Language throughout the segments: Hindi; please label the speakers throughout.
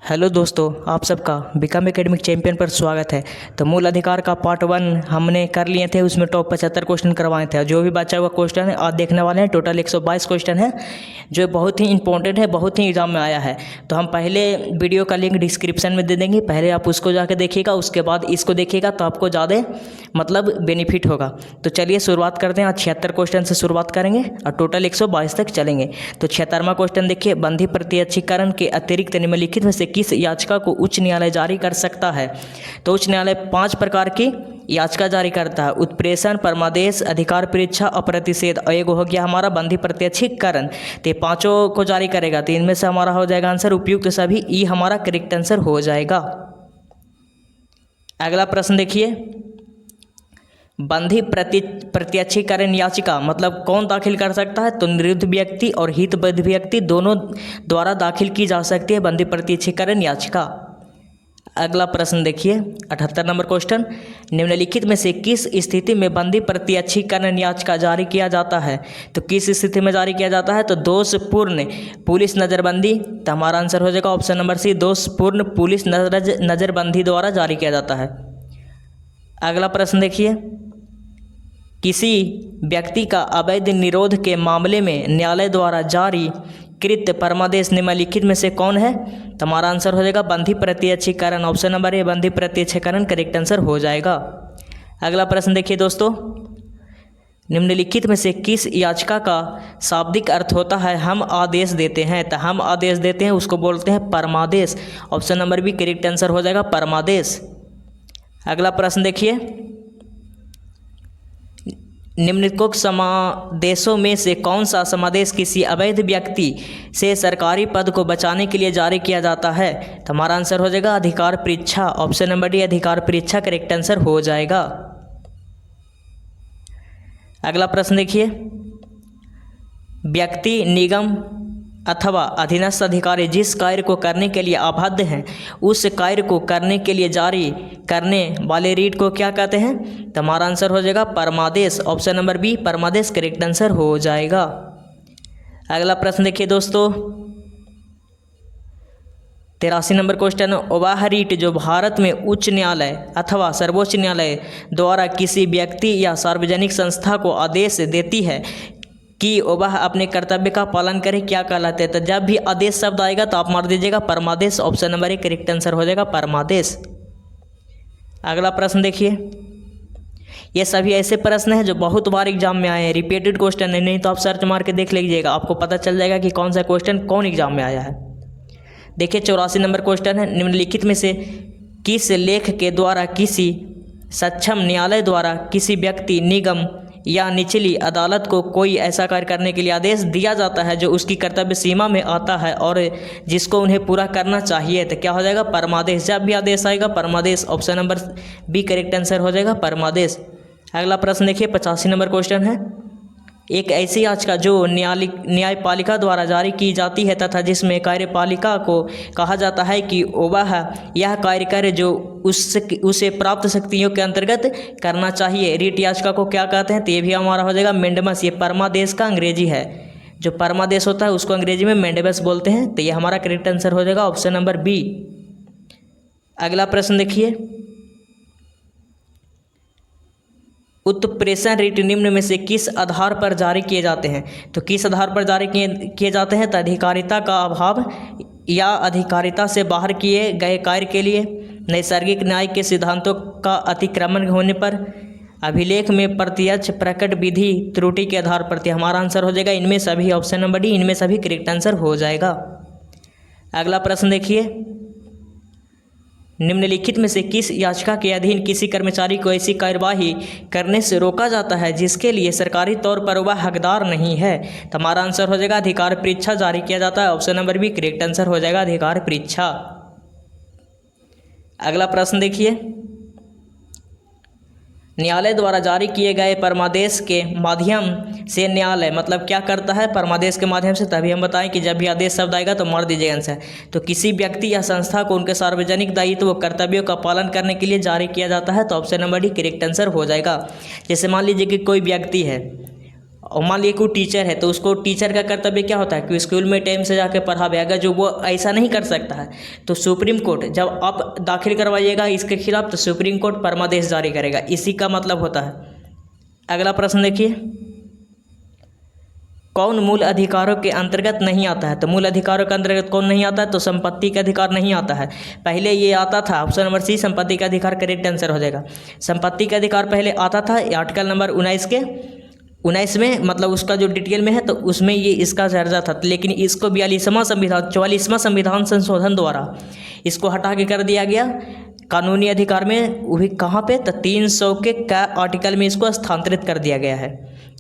Speaker 1: हेलो दोस्तों, आप सबका बिकम एकेडमिक चैंपियन पर स्वागत है। तो मूल अधिकार का पार्ट 1 हमने कर लिए थे, उसमें टॉप 75 क्वेश्चन करवाए थे। जो भी बचा हुआ क्वेश्चन है आज देखने वाले हैं। टोटल 122 क्वेश्चन है जो बहुत ही इंपॉर्टेंट है, बहुत ही एग्जाम में आया है। तो हम पहले वीडियो का लिंक डिस्क्रिप्शन में दे देंगे, पहले आप उसको जाकर देखिएगा, उसके बाद इसको देखिएगा तो आपको ज़्यादा बेनिफिट होगा। तो चलिए शुरुआत करते हैं। आज 76 क्वेश्चन से शुरुआत करेंगे और टोटल 122 तक चलेंगे। तो 76वां क्वेश्चन देखिए, बंधी प्रत्यक्षीकरण के अतिरिक्त निम्नलिखित में से किस याचिका को उच्च न्यायालय जारी कर सकता है? तो उच्च न्यायालय 5 प्रकार की याचिका जारी करता है: उत्प्रेषण, परमादेश, अधिकार परीक्षा, अप्रतिषेध और एक हो गया हमारा बंधी प्रत्यक्षीकरण। तो ये पांचों को जारी करेगा। तो इनमें से हमारा हो जाएगा आंसर उपयुक्त सभी, ई हमारा करेक्ट आंसर हो जाएगा। अगला प्रश्न देखिए, बंधी प्रत्यक्षीकरण याचिका मतलब कौन दाखिल कर सकता है? तो निरुद्ध व्यक्ति और हितबद्ध व्यक्ति दोनों द्वारा दाखिल की जा सकती है बंधी प्रत्यक्षीकरण याचिका। अगला प्रश्न देखिए, 78 नंबर क्वेश्चन, निम्नलिखित में से किस स्थिति में बंधी प्रत्यक्षीकरण याचिका जारी किया जाता है? तो किस स्थिति में जारी किया जाता है? तो दोषपूर्ण पुलिस नज़रबंदी। तो हमारा आंसर हो जाएगा ऑप्शन नंबर सी, दोषपूर्ण पुलिस नज़रबंदी द्वारा जारी किया जाता है। अगला प्रश्न देखिए, किसी व्यक्ति का अवैध निरोध के मामले में न्यायालय द्वारा जारी कृत परमादेश निम्नलिखित में से कौन है? तो हमारा आंसर हो जाएगा बंधी प्रत्यक्षीकरण, ऑप्शन नंबर ए बंधी प्रत्यक्षीकरण करेक्ट आंसर हो जाएगा। अगला प्रश्न देखिए दोस्तों, निम्नलिखित में से किस याचिका का शाब्दिक अर्थ होता है हम आदेश देते हैं? तो हम आदेश देते हैं उसको बोलते हैं परमादेश, option number B correct answer हो जाएगा परमादेश। अगला प्रश्न देखिए, निम्नलिखित समादेशों में से कौन सा समादेश किसी अवैध व्यक्ति से सरकारी पद को बचाने के लिए जारी किया जाता है? तो हमारा आंसर हो जाएगा अधिकार परीक्षा, ऑप्शन नंबर डी अधिकार परीक्षा करेक्ट आंसर हो जाएगा। अगला प्रश्न देखिए, व्यक्ति, निगम अथवा अधीनस्थ अधिकारी जिस कार्य को करने के लिए आबद्ध हैं उस कार्य को करने के लिए जारी करने वाले रीट को क्या कहते हैं? तो हमारा आंसर हो जाएगा परमादेश, ऑप्शन नंबर बी परमादेश करेक्ट आंसर हो जाएगा। अगला प्रश्न देखिए दोस्तों, 83 नंबर क्वेश्चन, ओवाह रीट जो भारत में उच्च न्यायालय अथवा सर्वोच्च न्यायालय द्वारा किसी व्यक्ति या सार्वजनिक संस्था को आदेश देती है कि वह अपने कर्तव्य का पालन करे, क्या कहलाते हैं? तो जब भी आदेश शब्द आएगा तो आप मार दीजिएगा परमादेश, option number A correct answer हो जाएगा परमादेश। अगला प्रश्न देखिए, ये सभी ऐसे प्रश्न हैं जो बहुत बार एग्जाम में आए हैं, रिपीटेड क्वेश्चन है, नहीं तो आप सर्च मार के देख लीजिएगा, आपको पता चल जाएगा कि कौन सा क्वेश्चन कौन एग्जाम में आया है। देखिए 84 नंबर क्वेश्चन है, निम्नलिखित में से किस लेख के द्वारा किसी सक्षम न्यायालय द्वारा किसी व्यक्ति, निगम या निचली अदालत को कोई ऐसा कार्य करने के लिए आदेश दिया जाता है जो उसकी कर्तव्य सीमा में आता है और जिसको उन्हें पूरा करना चाहिए? तो क्या हो जाएगा परमादेश। जब भी आदेश आएगा परमादेश, option number B correct answer हो जाएगा परमादेश। अगला प्रश्न देखिए 85 नंबर क्वेश्चन है, एक ऐसी याचिका जो न्यायपालिका द्वारा जारी की जाती है तथा जिसमें कार्यपालिका को कहा जाता है कि वह यह कार्य करे जो उसे प्राप्त शक्तियों के अंतर्गत करना चाहिए, रीट याचिका को क्या कहते हैं? तो ये भी हमारा हो जाएगा मेंडेमस। ये परमादेश का अंग्रेजी है, जो परमादेश होता है उसको अंग्रेजी में मेंडेमस बोलते हैं। तो ये हमारा करेक्ट आंसर हो जाएगा ऑप्शन नंबर बी। अगला प्रश्न देखिए, उत्प्रेषण रीट निम्न में से किस आधार पर जारी किए जाते हैं? तो किस आधार पर जारी किए जाते हैं? तो अधिकारिता का अभाव या अधिकारिता से बाहर किए गए कार्य के लिए, नैसर्गिक न्याय के सिद्धांतों का अतिक्रमण होने पर, अभिलेख में प्रत्यक्ष प्रकट विधि त्रुटि के आधार पर। हमारा आंसर हो जाएगा इनमें सभी, ऑप्शन नंबर डी इनमें सभी करेक्ट आंसर हो जाएगा। अगला प्रश्न देखिए, निम्नलिखित में से किस याचिका के अधीन किसी कर्मचारी को ऐसी कार्यवाही करने से रोका जाता है जिसके लिए सरकारी तौर पर वह हकदार नहीं है? तो हमारा आंसर हो जाएगा अधिकार परीक्षा जारी किया जाता है, option number B correct answer हो जाएगा अधिकार परीक्षा। अगला प्रश्न देखिए, न्यायालय द्वारा जारी किए गए परमादेश के माध्यम से न्यायालय मतलब क्या करता है? परमादेश के माध्यम से। तभी हम बताएं कि जब भी आदेश शब्द आएगा तो मार दीजिएगा आंसर। तो किसी व्यक्ति या संस्था को उनके सार्वजनिक दायित्व व कर्तव्यों का पालन करने के लिए जारी किया जाता है, तो option number D correct answer हो जाएगा। जैसे मान लीजिए कि कोई व्यक्ति है, और मान लीजिए कोई टीचर है तो उसको टीचर का कर्तव्य क्या होता है कि स्कूल में टाइम से जाके पढ़ावे। अगर जो वो ऐसा नहीं कर सकता है तो सुप्रीम कोर्ट जब आप दाखिल करवाइएगा इसके खिलाफ तो सुप्रीम कोर्ट परमादेश जारी करेगा, इसी का मतलब होता है। अगला प्रश्न देखिए, कौन मूल अधिकारों के अंतर्गत नहीं आता है? तो मूल अधिकारों के अंतर्गत कौन नहीं आता है? तो संपत्ति का अधिकार नहीं आता है। पहले ये आता था, ऑप्शन नंबर सी संपत्ति का अधिकार करेक्ट आंसर हो जाएगा। संपत्ति का अधिकार पहले आता था आर्टिकल नंबर 19 में, मतलब उसका जो डिटेल में है तो उसमें ये इसका दर्जा था, लेकिन इसको 44वां संविधान संशोधन द्वारा इसको हटा के कर दिया गया कानूनी अधिकार में। वो भी कहाँ पे? तो 300 के आर्टिकल में इसको स्थानांतरित कर दिया गया है।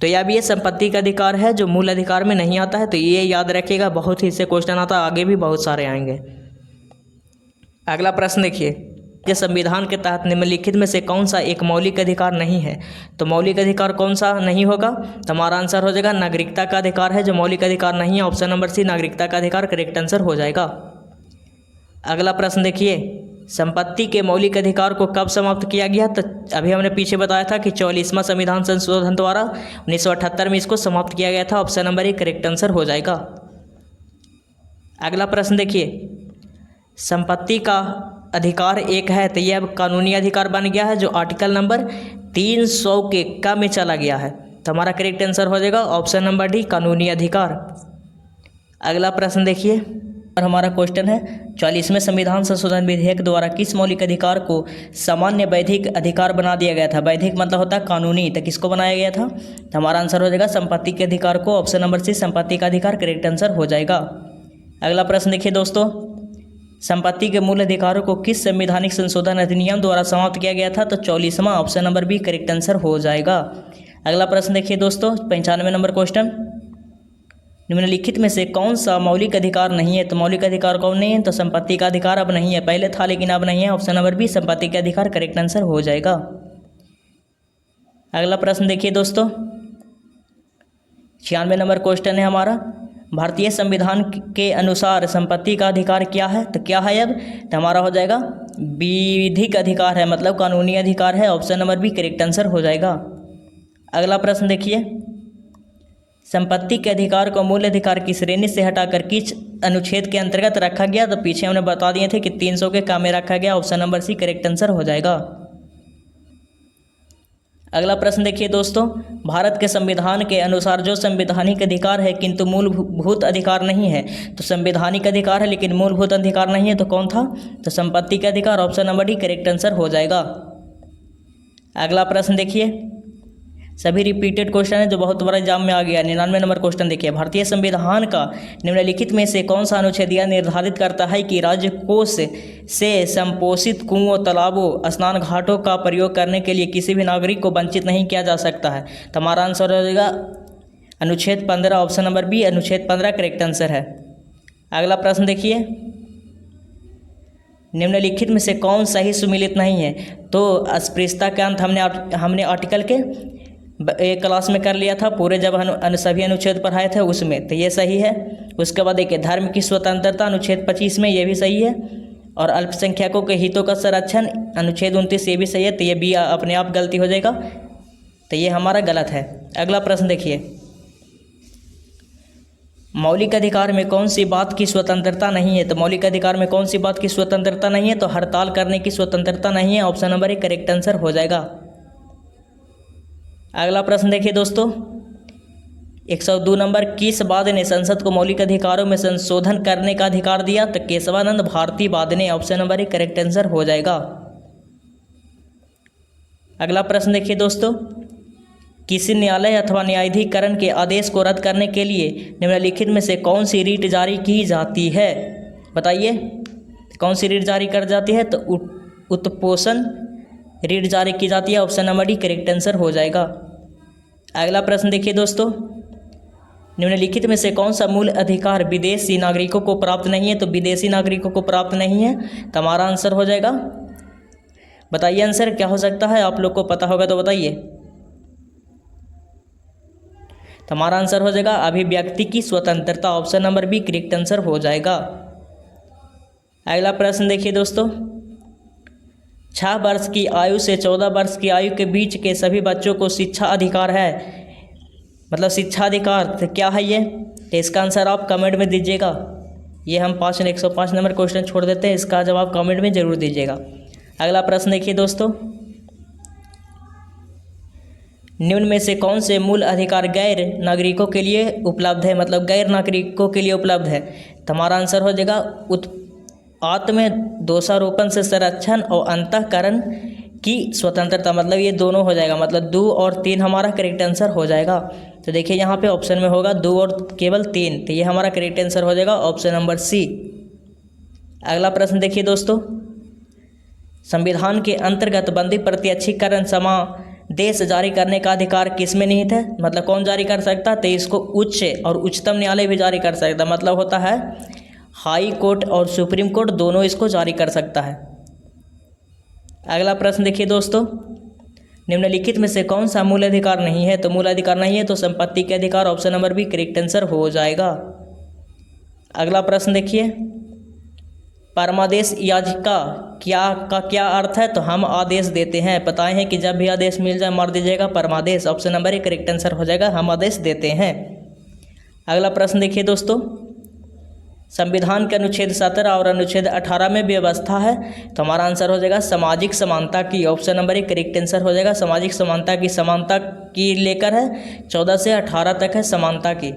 Speaker 1: तो यह भी ये संपत्ति का अधिकार है जो मूल अधिकार में नहीं आता है, तो ये याद रखिएगा, बहुत ही इससे क्वेश्चन आता है, आगे भी बहुत सारे आएंगे। अगला प्रश्न देखिए, कि संविधान के तहत निम्नलिखित में से कौन सा एक मौलिक अधिकार नहीं है? तो मौलिक अधिकार कौन सा नहीं होगा? तो हमारा आंसर हो जाएगा नागरिकता का अधिकार है जो मौलिक अधिकार नहीं है। ऑप्शन नंबर सी नागरिकता का अधिकार करेक्ट आंसर हो जाएगा। अगला प्रश्न देखिए, संपत्ति के मौलिक अधिकार को कब समाप्त किया गया? तो अभी हमने पीछे बताया था कि 44वां संविधान संशोधन द्वारा 1978 में इसको समाप्त किया गया था। Option number A correct answer हो जाएगा। अगला प्रश्न देखिए, संपत्ति का अधिकार एक है तो यह अब कानूनी अधिकार बन गया है जो आर्टिकल नंबर 300 के क में चला गया है, तो हमारा करेक्ट आंसर हो जाएगा ऑप्शन नंबर डी कानूनी अधिकार। अगला प्रश्न देखिए, और हमारा क्वेश्चन है 44वें संविधान संशोधन विधेयक द्वारा किस मौलिक अधिकार को सामान्य वैधिक अधिकार बना दिया गया था? वैधिक मतलब होता है कानूनी, तो किसको बनाया गया था? तो हमारा आंसर हो जाएगा संपत्ति के अधिकार को। ऑप्शन नंबर सी संपत्ति का अधिकार करेक्ट आंसर हो जाएगा। अगला प्रश्न देखिए दोस्तों, संपत्ति के मूल अधिकारों को किस संवैधानिक संशोधन अधिनियम द्वारा समाप्त किया गया था? तो 44वां, option number B correct answer हो जाएगा। अगला प्रश्न देखिए दोस्तों, 95 नंबर क्वेश्चन, निम्नलिखित में से कौन सा मौलिक अधिकार नहीं है? तो मौलिक अधिकार कौन नहीं है? तो संपत्ति का अधिकार अब नहीं है, पहले था लेकिन अब नहीं है। ऑप्शन नंबर बी संपत्ति का अधिकार करेक्ट आंसर हो जाएगा। अगला प्रश्न देखिए दोस्तों, 96 नंबर क्वेश्चन है हमारा, भारतीय संविधान के अनुसार संपत्ति का अधिकार क्या है? तो क्या है अब? तो हमारा हो जाएगा विधिक अधिकार है, मतलब कानूनी अधिकार है। Option number B correct answer हो जाएगा। अगला प्रश्न देखिए, संपत्ति के अधिकार को मूल अधिकार की श्रेणी से हटाकर किस अनुच्छेद के अंतर्गत रखा गया? तो पीछे हमने बता दिए थे कि 300 के क में रखा गया। Option number C correct answer हो जाएगा। अगला प्रश्न देखिए दोस्तों, भारत के संविधान के अनुसार जो संवैधानिक अधिकार है किंतु मूलभूत अधिकार नहीं है, तो संवैधानिक अधिकार है लेकिन मूलभूत अधिकार नहीं है, तो कौन था? तो संपत्ति का अधिकार। Option number D correct answer हो जाएगा। अगला प्रश्न देखिए, सभी रिपीटेड क्वेश्चन है जो बहुत बड़ा एग्जाम में आ गया। 99 नंबर क्वेश्चन देखिए, भारतीय संविधान का निम्नलिखित में से कौन सा अनुच्छेद यह निर्धारित करता है कि राज्य कोष से संपोषित कुओं, तालाबों, स्नान घाटों का प्रयोग करने के लिए किसी भी नागरिक को वंचित नहीं किया जा सकता है? तो हमारा आंसर हो जाएगा अनुच्छेद 15, ऑप्शन नंबर बी अनुच्छेद 15 करेक्ट आंसर है। अगला प्रश्न देखिए, निम्नलिखित में से कौन सही सुमिलित नहीं है? तो अस्पृश्यता के अंत हमने आर्टिकल के एक क्लास में कर लिया था, पूरे जब हम सभी अनुच्छेद पढ़ाए थे उसमें, तो ये सही है। उसके बाद देखिए धर्म की स्वतंत्रता अनुच्छेद 25 में, ये भी सही है। और अल्पसंख्यकों के हितों का संरक्षण अनुच्छेद 29, ये भी सही है। तो ये भी अपने आप गलती हो जाएगा, तो ये हमारा गलत है। अगला प्रश्न देखिए, मौलिक अधिकार में कौन सी बात की स्वतंत्रता नहीं है? तो मौलिक अधिकार में कौन सी बात की स्वतंत्रता नहीं है? तो हड़ताल करने की स्वतंत्रता नहीं है। Option number A correct answer हो जाएगा। अगला प्रश्न देखिए दोस्तों, 102 नंबर, किस वाद ने संसद को मौलिक अधिकारों में संशोधन करने का अधिकार दिया? तो केशवानंद भारती वाद ने। Option number A correct answer हो जाएगा। अगला प्रश्न देखिए दोस्तों, किसी न्यायालय अथवा न्यायाधिकरण के आदेश को रद्द करने के लिए निम्नलिखित में से कौन सी रीट जारी की जाती है? बताइए कौन सी रीट जारी कर जाती है? तो उत्पोषण रीट जारी की जाती है। Option number D correct answer हो जाएगा। अगला प्रश्न देखिए दोस्तों, निम्नलिखित में से कौन सा मूल अधिकार विदेशी नागरिकों को प्राप्त नहीं है? तो विदेशी नागरिकों को प्राप्त नहीं है, तो हमारा आंसर हो जाएगा, बताइए आंसर क्या हो सकता है? आप लोग को पता होगा तो बताइए। तो हमारा आंसर हो जाएगा अभिव्यक्ति की स्वतंत्रता। Option number B correct answer हो जाएगा। अगला प्रश्न देखिए दोस्तों, 6 वर्ष की आयु से 14 वर्ष की आयु के बीच के सभी बच्चों को शिक्षा अधिकार है। मतलब शिक्षा अधिकार तो क्या है ये, तो इसका आंसर आप कमेंट में दीजिएगा। ये हम 105 नंबर क्वेश्चन छोड़ देते हैं, इसका जवाब कमेंट में ज़रूर दीजिएगा। अगला प्रश्न देखिए दोस्तों, निम्न में से कौन से मूल अधिकार गैर नागरिकों के लिए उपलब्ध है, मतलब गैर नागरिकों के लिए उपलब्ध है। तो हमारा आंसर हो जाएगा आत्म दोषारोपण से संरक्षण और अंतःकरण की स्वतंत्रता, मतलब ये दोनों हो जाएगा, मतलब 2 और 3 हमारा करेक्ट आंसर हो जाएगा। तो देखिए यहाँ पे ऑप्शन में होगा 2 और केवल 3, तो ये हमारा करेक्ट आंसर हो जाएगा ऑप्शन नंबर सी। अगला प्रश्न देखिए दोस्तों, संविधान के अंतर्गत बंदी प्रत्यक्षीकरण समादेश जारी करने का अधिकार किसमें निहित है, मतलब कौन जारी कर सकता है, तो इसको उच्च और उच्चतम न्यायालय भी जारी कर सकता है, मतलब होता है हाई कोर्ट और सुप्रीम कोर्ट दोनों इसको जारी कर सकता है। अगला प्रश्न देखिए दोस्तों, निम्नलिखित में से कौन सा मूल अधिकार नहीं है, तो मूल अधिकार नहीं है तो संपत्ति के अधिकार, option number B correct answer हो जाएगा। अगला प्रश्न देखिए, परमादेश याचिका क्या अर्थ है, तो हम आदेश देते हैं, बताए हैं कि जब भी आदेश मिल जाए मार दीजिएगा परमादेश, option number A correct answer हो जाएगा, हम आदेश देते हैं। अगला प्रश्न देखिए दोस्तों, संविधान के अनुच्छेद 17 और अनुच्छेद 18 में व्यवस्था है, तो हमारा आंसर हो जाएगा सामाजिक समानता की, option number A correct answer हो जाएगा सामाजिक समानता की। समानता की लेकर है 14 से 18 तक है समानता की।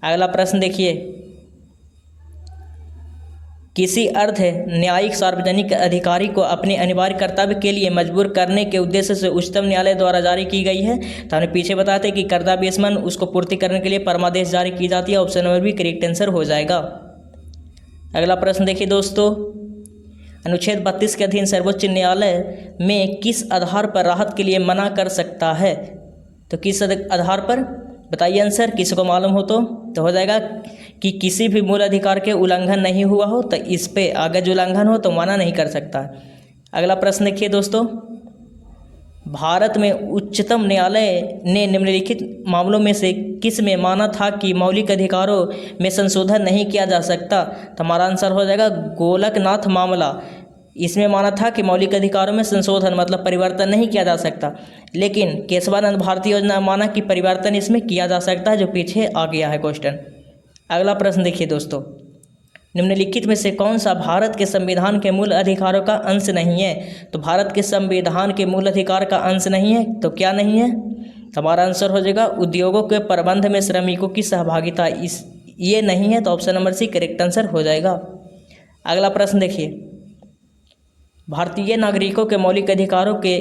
Speaker 1: अगला प्रश्न देखिए, किसी अर्ध न्यायिक सार्वजनिक अधिकारी को अपने अनिवार्य कर्तव्य के लिए मजबूर करने के उद्देश्य से उच्चतम न्यायालय द्वारा जारी की गई है, तो हमने पीछे बताया था कि कर्तव्य स्मरण उसको पूर्ति करने के लिए परमादेश जारी की जाती है, option number B correct answer हो जाएगा। अगला प्रश्न देखिए दोस्तों, अनुच्छेद 32 के अधीन सर्वोच्च न्यायालय में किस आधार पर राहत के लिए मना कर सकता है, तो किस आधार पर, बताइए आंसर, किसी को मालूम हो तो हो जाएगा कि किसी भी मूल अधिकार के उल्लंघन नहीं हुआ हो, तो इस पे अगर जो उल्लंघन हो तो मना नहीं कर सकता। अगला प्रश्न देखिए दोस्तों, भारत में उच्चतम न्यायालय ने निम्नलिखित मामलों में से किस में माना था कि मौलिक अधिकारों में संशोधन नहीं किया जा सकता, तो हमारा आंसर हो जाएगा गोलकनाथ मामला। इसमें माना था कि मौलिक अधिकारों में संशोधन मतलब परिवर्तन नहीं किया जा सकता, लेकिन केशवानंद भारती योजना माना कि परिवर्तन इसमें किया जा सकता है, जो पीछे आ गया है क्वेश्चन। अगला प्रश्न देखिए दोस्तों, निम्नलिखित में से कौन सा भारत के संविधान के मूल अधिकारों का अंश नहीं है, तो भारत के संविधान के मूल अधिकार का अंश नहीं है, तो क्या नहीं है, हमारा आंसर हो जाएगा उद्योगों के प्रबंध में श्रमिकों की सहभागिता, ये नहीं है, तो option number C correct answer हो जाएगा। अगला प्रश्न देखिए, भारतीय नागरिकों के मौलिक अधिकारों के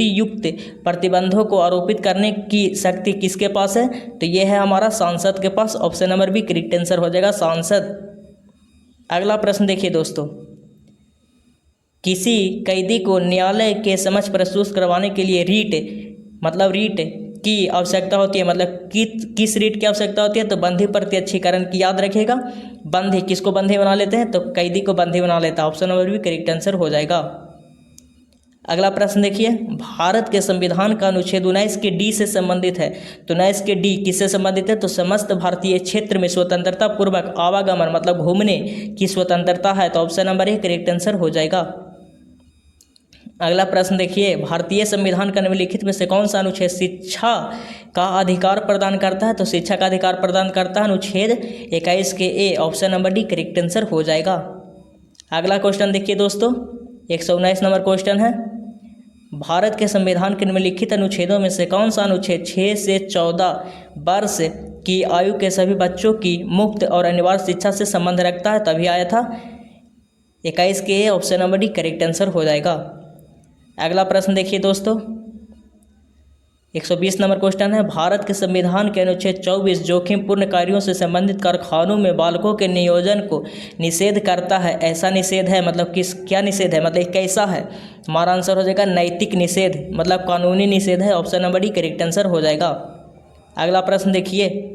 Speaker 1: युक्त प्रतिबंधों को आरोपित करने की शक्ति किसके पास है, तो ये है हमारा सांसद के पास, option number B correct answer हो जाएगा सांसद। अगला प्रश्न देखिए दोस्तों, किसी कैदी को न्यायालय के समक्ष प्रस्तुत करवाने के लिए रीट की आवश्यकता होती है, मतलब किस रीट की आवश्यकता होती है, तो बंधी प्रत्यक्षीकरण की, याद रखिएगा बंधी किसको बंधी बना लेते हैं, तो कैदी को बंधी बना लेता है, ऑप्शन नंबर भी करेक्ट आंसर हो जाएगा। अगला प्रश्न देखिए, भारत के संविधान का अनुच्छेद 19 के डी से संबंधित है, तो 19 के डी किससे संबंधित है, तो समस्त भारतीय क्षेत्र में स्वतंत्रता पूर्वक आवागमन मतलब घूमने की स्वतंत्रता है, तो option number A correct answer हो जाएगा। अगला प्रश्न देखिए, भारतीय संविधान का निम्नलिखित में से कौन सा अनुच्छेद शिक्षा का अधिकार प्रदान करता है, तो शिक्षा का अधिकार प्रदान करता है अनुच्छेद 21 के A, option number D correct answer हो जाएगा। अगला क्वेश्चन देखिए दोस्तों, 119 नंबर क्वेश्चन है, भारत के संविधान के निम्नलिखित अनुच्छेदों में से कौन सा अनुच्छेद 6 से 14 वर्ष की आयु के सभी बच्चों की मुफ्त और अनिवार्य शिक्षा से संबंध रखता है, तभी आया था 21 के A, option number D correct answer हो जाएगा। अगला प्रश्न देखिए दोस्तों, 120 नंबर क्वेश्चन है, भारत के संविधान के अनुच्छेद 24 जोखिमपूर्ण कार्यों से संबंधित कारखानों में बालकों के नियोजन को निषेध करता है, ऐसा निषेध है मतलब क्या निषेध है, मतलब कैसा है, हमारा आंसर हो जाएगा नैतिक निषेध मतलब कानूनी निषेध है, option number D correct answer हो जाएगा। अगला प्रश्न देखिए,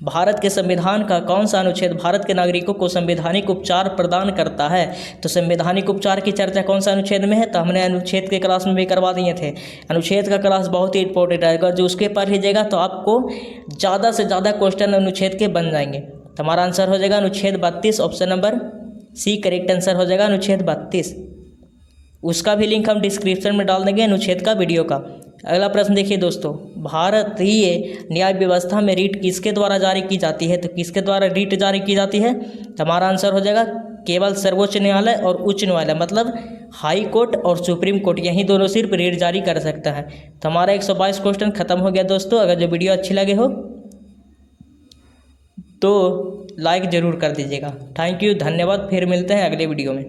Speaker 1: भारत के संविधान का कौन सा अनुच्छेद भारत के नागरिकों को संवैधानिक उपचार प्रदान करता है, तो संवैधानिक उपचार की चर्चा कौन सा अनुच्छेद में है, तो हमने अनुच्छेद के क्लास में भी करवा दिए थे। अनुच्छेद का क्लास बहुत ही इंपॉर्टेंट है, अगर जो उसके पढ़ लीजिएगा तो आपको ज़्यादा से ज़्यादा क्वेश्चन अनुच्छेद के बन जाएंगे, तो हमारा आंसर हो जाएगा अनुच्छेद 32, option number C correct answer हो जाएगा अनुच्छेद 32। उसका भी लिंक हम डिस्क्रिप्शन में डाल देंगे अनुच्छेद का वीडियो का, अगला प्रश्न देखिए दोस्तों, भारतीय न्याय व्यवस्था में रीट किसके द्वारा जारी की जाती है? तो किसके द्वारा रीट जारी की जाती है? तो हमारा आंसर हो जाएगा केवल सर्वोच्च न्यायालय और उच्च न्यायालय, मतलब हाई कोर्ट और सुप्रीम कोर्ट, यही दोनों सिर्फ रीट जारी कर सकता है। तो हमारा 122 क्वेश्चन खत्म हो गया दोस्तों। अगर जो वीडियो अच्छी लगे हो तो लाइक ज़रूर कर दीजिएगा। थैंक यू, धन्यवाद। फिर मिलते हैं अगले वीडियो में।